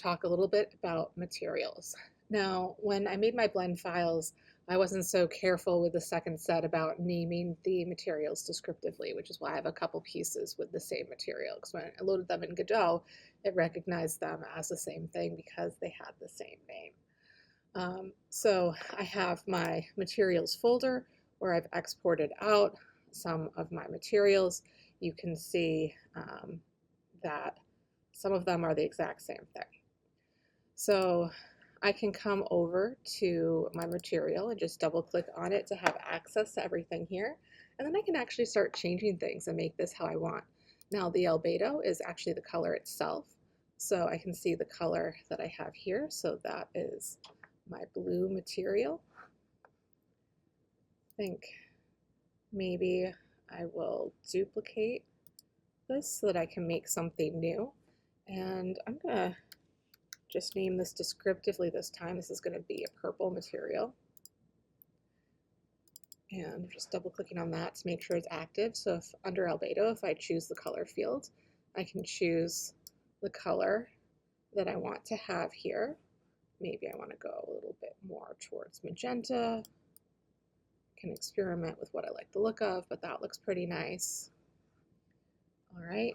to talk a little bit about materials. Now, when I made my blend files, I wasn't so careful with the second set about naming the materials descriptively, which is why I have a couple pieces with the same material. Because when I loaded them in Godot, it recognized them as the same thing because they had the same name. So I have my materials folder where I've exported out some of my materials. You can see that some of them are the exact same thing. So I can come over to my material and just double click on it to have access to everything here. And then I can actually start changing things and make this how I want. Now the albedo is actually the color itself. So I can see the color that I have here. So that is my blue material. I think maybe I will duplicate this so that I can make something new. And I'm gonna just name this descriptively this time. This is gonna be a purple material. And just double clicking on that to make sure it's active. So if under albedo, if I choose the color field, I can choose the color that I want to have here. Maybe I want to go a little bit more towards magenta. I can experiment with what I like the look of, but that looks pretty nice. All right.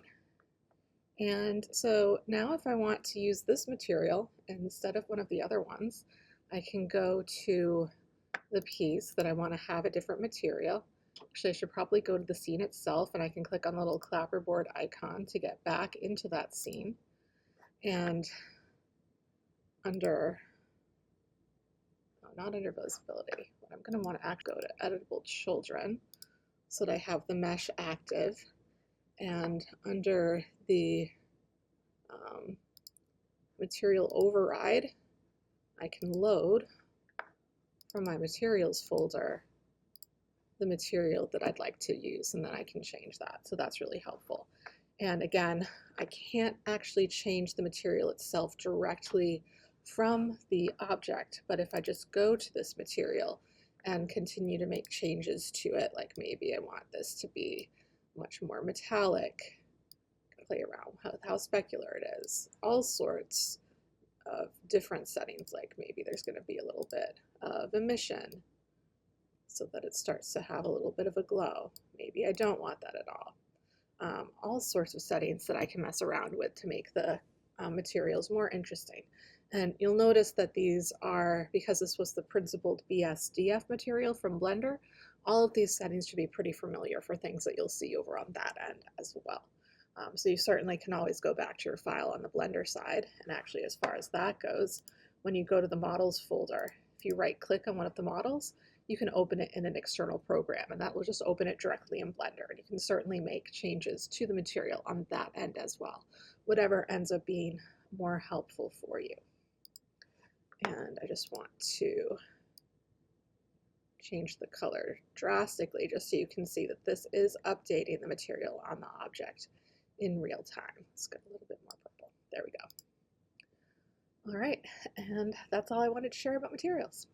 And so now if I want to use this material instead of one of the other ones, I can go to the piece that I want to have a different material. Actually, I should probably go to the scene itself, and I can click on the little clapperboard icon to get back into that scene. And under, not under visibility, but I'm going to want to go to editable children so that I have the mesh active. And under the material override, I can load from my materials folder the material that I'd like to use, and then I can change that. So that's really helpful. And again, I can't actually change the material itself directly from the object, but if I just go to this material and continue to make changes to it, like maybe I want this to be much more metallic, play around with how specular it is, all sorts of different settings, like maybe there's going to be a little bit of emission so that it starts to have a little bit of a glow. Maybe I don't want that at all. All sorts of settings that I can mess around with to make the materials more interesting. And you'll notice that these are, because this was the principled BSDF material from Blender, all of these settings should be pretty familiar for things that you'll see over on that end as well. So you certainly can always go back to your file on the Blender side. And actually, as far as that goes, when you go to the models folder, if you right click on one of the models, you can open it in an external program, and that will just open it directly in Blender. And you can certainly make changes to the material on that end as well, whatever ends up being more helpful for you. And I just want to change the color drastically just so you can see that this is updating the material on the object in real time. Let's get a little bit more purple. There we go. All right, and that's all I wanted to share about materials.